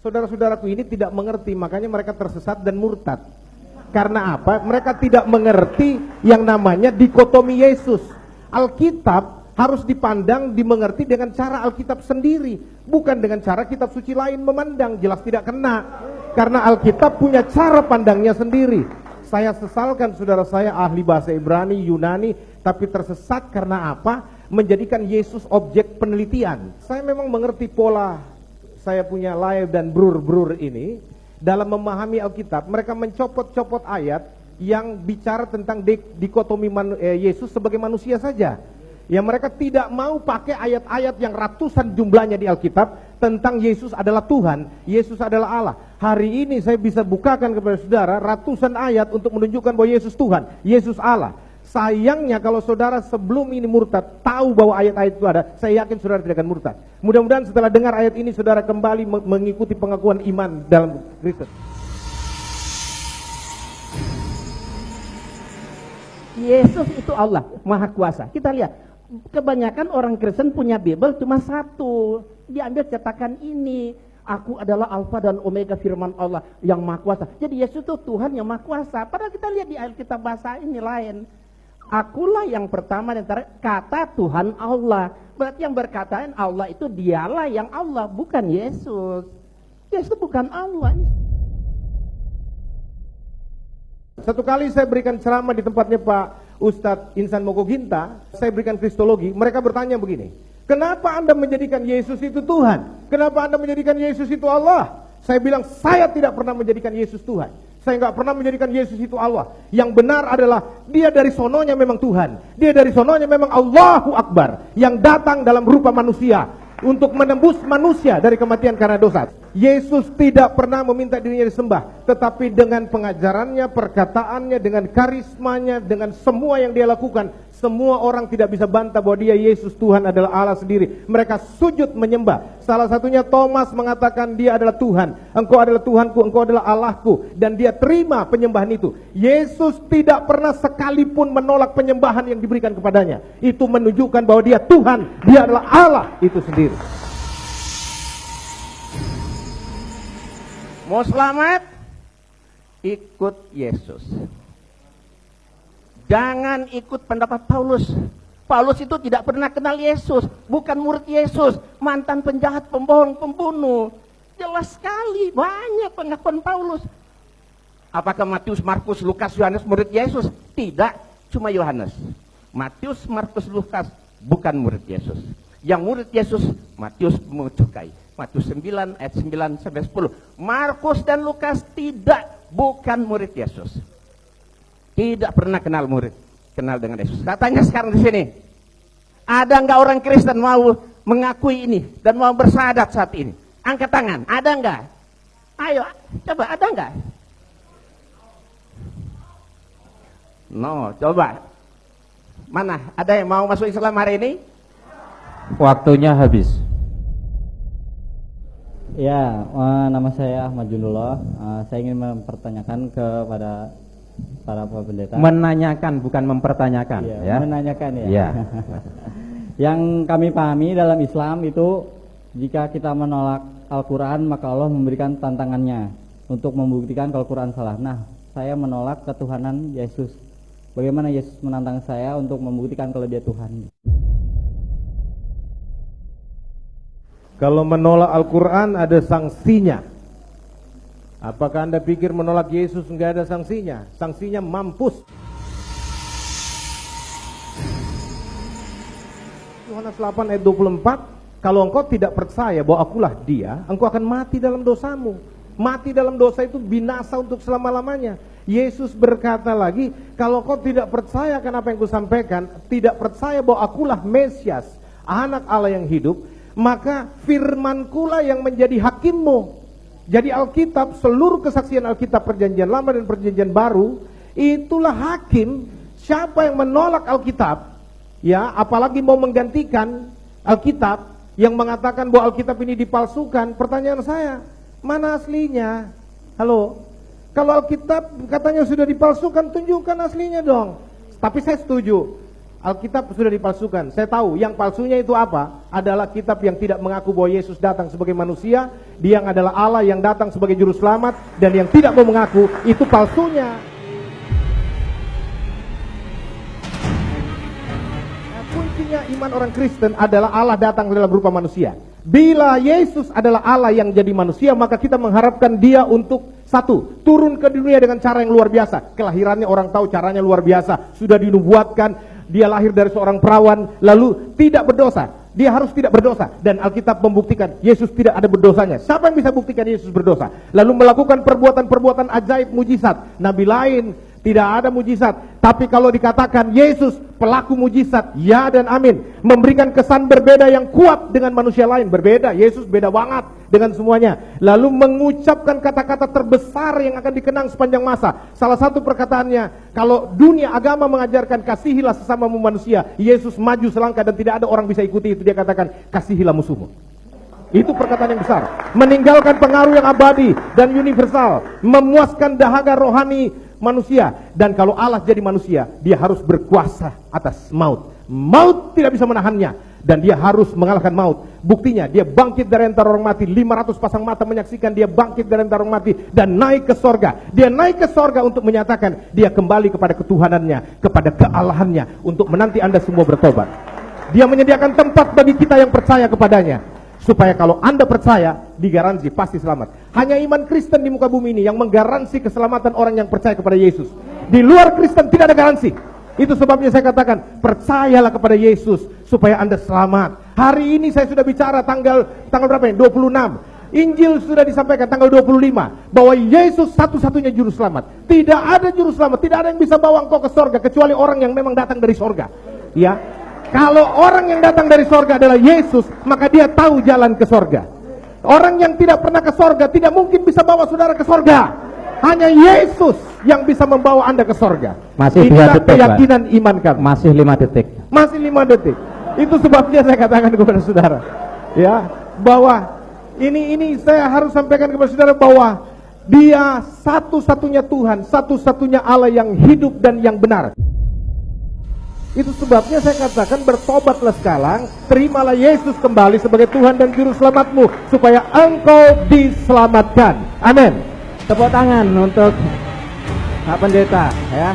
Saudara-saudaraku ini tidak mengerti, makanya mereka tersesat dan murtad. Karena apa? Mereka tidak mengerti yang namanya dikotomi Yesus. Alkitab harus dipandang, dimengerti dengan cara Alkitab sendiri, bukan dengan cara kitab suci lain memandang. Jelas tidak kena, karena Alkitab punya cara pandangnya sendiri. Saya sesalkan saudara saya ahli bahasa Ibrani, Yunani, tapi tersesat karena apa? Menjadikan Yesus objek penelitian. Saya memang mengerti pola, saya punya live dan brur-brur ini dalam memahami Alkitab. Mereka mencopot-copot ayat yang bicara tentang dikotomi Yesus sebagai manusia saja. Ya, mereka tidak mau pakai ayat-ayat yang ratusan jumlahnya di Alkitab tentang Yesus adalah Tuhan, Yesus adalah Allah. Hari ini saya bisa bukakan kepada saudara ratusan ayat untuk menunjukkan bahwa Yesus Tuhan, Yesus Allah. Sayangnya kalau saudara sebelum ini murtad tahu bahwa ayat-ayat itu ada, saya yakin saudara tidak akan murtad. Mudah-mudahan setelah dengar ayat ini saudara kembali mengikuti pengakuan iman dalam Kristus. Yesus itu Allah, Maha Kuasa. Kita lihat, kebanyakan orang Kristen punya Bible cuma satu. Diambil cetakan ini, aku adalah Alfa dan Omega, firman Allah yang Maha Kuasa. Jadi Yesus itu Tuhan yang Maha Kuasa. Padahal kita lihat di Alkitab bahasa ini lain. Akulah yang pertama dan terakhir, kata Tuhan Allah. Berarti yang berkataan Allah itu dialah yang Allah, bukan Yesus. Yesus bukan Allah. Satu kali saya berikan ceramah di tempatnya Pak Ustadz Insan Mogoginta, saya berikan kristologi, mereka bertanya begini, kenapa Anda menjadikan Yesus itu Tuhan? Kenapa Anda menjadikan Yesus itu Allah? Saya bilang, saya tidak pernah menjadikan Yesus Tuhan. Saya nggak pernah menjadikan Yesus itu Allah. Yang benar adalah, dia dari sononya memang Tuhan. Dia dari sononya memang Allahu Akbar, yang datang dalam rupa manusia untuk menembus manusia dari kematian karena dosa. Yesus tidak pernah meminta dirinya disembah, tetapi dengan pengajarannya, perkataannya, dengan karismanya, dengan semua yang dia lakukan, semua orang tidak bisa bantah bahwa dia Yesus Tuhan adalah Allah sendiri. Mereka sujud menyembah. Salah satunya Thomas mengatakan dia adalah Tuhan. Engkau adalah Tuhanku, engkau adalah Allahku. Dan dia terima penyembahan itu. Yesus tidak pernah sekalipun menolak penyembahan yang diberikan kepadanya. Itu menunjukkan bahwa dia Tuhan, dia adalah Allah itu sendiri. Mau selamat? Ikut Yesus. Jangan ikut pendapat Paulus. Paulus itu tidak pernah kenal Yesus, bukan murid Yesus, mantan penjahat, pembohong, pembunuh. Jelas sekali, banyak pengakuan Paulus. Apakah Matius, Markus, Lukas, Yohanes murid Yesus? Tidak, cuma Yohanes. Matius, Markus, Lukas bukan murid Yesus. Yang murid Yesus, Matius mencukai. Matius 9 ayat 9 sampai 10. Markus dan Lukas tidak, bukan murid Yesus. Tidak pernah kenal dengan Yesus. Katanya sekarang di sini, ada nggak orang Kristen mau mengakui ini dan mau bersyahadat saat ini? Angkat tangan, ada nggak? Ayo, coba, ada nggak? No, coba. Mana? Ada yang mau masuk Islam hari ini? Waktunya habis. Ya, nama saya Ahmad Junullah. Saya ingin mempertanyakan kepada para pendeta. Menanyakan bukan mempertanyakan, ya. Menanyakan ya. Ya. Yang kami pahami dalam Islam itu, jika kita menolak Al-Quran maka Allah memberikan tantangannya untuk membuktikan kalau Al-Quran salah. Nah, saya menolak ketuhanan Yesus. Bagaimana Yesus menantang saya untuk membuktikan kalau dia Tuhan? Kalau menolak Al-Quran ada sanksinya. Apakah Anda pikir menolak Yesus enggak ada sanksinya? Sanksinya mampus. Yohanes 8 ayat 24, kalau engkau tidak percaya bahwa akulah dia, engkau akan mati dalam dosamu. Mati dalam dosa itu binasa untuk selama-lamanya. Yesus berkata lagi, kalau engkau tidak percaya akan apa yang kusampaikan, tidak percaya bahwa akulah Mesias, anak Allah yang hidup, maka firmankulah yang menjadi hakimmu. Jadi Alkitab, seluruh kesaksian Alkitab perjanjian lama dan perjanjian baru, itulah hakim. Siapa yang menolak Alkitab, ya, apalagi mau menggantikan Alkitab, yang mengatakan bahwa Alkitab ini dipalsukan, pertanyaan saya, mana aslinya? Halo? Kalau Alkitab katanya sudah dipalsukan, tunjukkan aslinya dong. Tapi saya setuju, Alkitab sudah dipalsukan. Saya tahu yang palsunya itu apa? Adalah kitab yang tidak mengaku bahwa Yesus datang sebagai manusia, dia yang adalah Allah yang datang sebagai juru selamat, dan yang tidak mau mengaku, itu palsunya. Nah, kuncinya iman orang Kristen adalah Allah datang dalam rupa manusia. Bila Yesus adalah Allah yang jadi manusia, maka kita mengharapkan dia untuk satu, turun ke dunia dengan cara yang luar biasa. Kelahirannya orang tahu caranya luar biasa, sudah dinubuatkan. Dia lahir dari seorang perawan, lalu tidak berdosa. Dia harus tidak berdosa. Dan Alkitab membuktikan Yesus tidak ada berdosanya. Siapa yang bisa buktikan Yesus berdosa? Lalu melakukan perbuatan-perbuatan ajaib, mujizat. Nabi lain tidak ada mujizat. Tapi kalau dikatakan Yesus pelaku mujizat, ya dan amin. Memberikan kesan berbeda yang kuat dengan manusia lain. Berbeda, Yesus beda banget dengan semuanya. Lalu mengucapkan kata-kata terbesar yang akan dikenang sepanjang masa. Salah satu perkataannya, kalau dunia agama mengajarkan kasihilah sesamamu manusia, Yesus maju selangkah dan tidak ada orang bisa ikuti itu. Dia katakan kasihilah musuhmu. Itu perkataan yang besar. Meninggalkan pengaruh yang abadi dan universal, memuaskan dahaga rohani manusia. Dan kalau Allah jadi manusia, dia harus berkuasa atas maut. Maut tidak bisa menahannya, dan dia harus mengalahkan maut. Buktinya dia bangkit dari antara orang mati. 500 pasang mata menyaksikan dia bangkit dari antara orang mati dan naik ke sorga. Dia naik ke sorga untuk menyatakan dia kembali kepada ketuhanannya, kepada kealahannya, untuk menanti Anda semua bertobat. Dia menyediakan tempat bagi kita yang percaya kepadanya, supaya kalau Anda percaya, digaransi pasti selamat. Hanya iman Kristen di muka bumi ini yang menggaransi keselamatan orang yang percaya kepada Yesus. Di luar Kristen tidak ada garansi. Itu sebabnya saya katakan, percayalah kepada Yesus supaya Anda selamat. Hari ini saya sudah bicara tanggal berapa ini? 26. Injil sudah disampaikan tanggal 25 bahwa Yesus satu-satunya juru selamat. Tidak ada juru selamat, tidak ada yang bisa bawa engkau ke sorga kecuali orang yang memang datang dari sorga. Ya. Kalau orang yang datang dari sorga adalah Yesus, maka dia tahu jalan ke sorga. Orang yang tidak pernah ke sorga tidak mungkin bisa bawa saudara ke sorga. Hanya Yesus yang bisa membawa Anda ke sorga. Masih 2 Inilah detik, keyakinan iman kami. Masih 5 detik. Masih 5 detik. Itu sebabnya saya katakan kepada saudara, ya, bahwa ini saya harus sampaikan kepada saudara bahwa dia satu-satunya Tuhan, satu-satunya Allah yang hidup dan yang benar. Itu sebabnya saya katakan bertobatlah sekarang, terimalah Yesus kembali sebagai Tuhan dan Juru Selamatmu, supaya engkau diselamatkan. Amin. Tepuk tangan untuk Pak Pendeta, ya.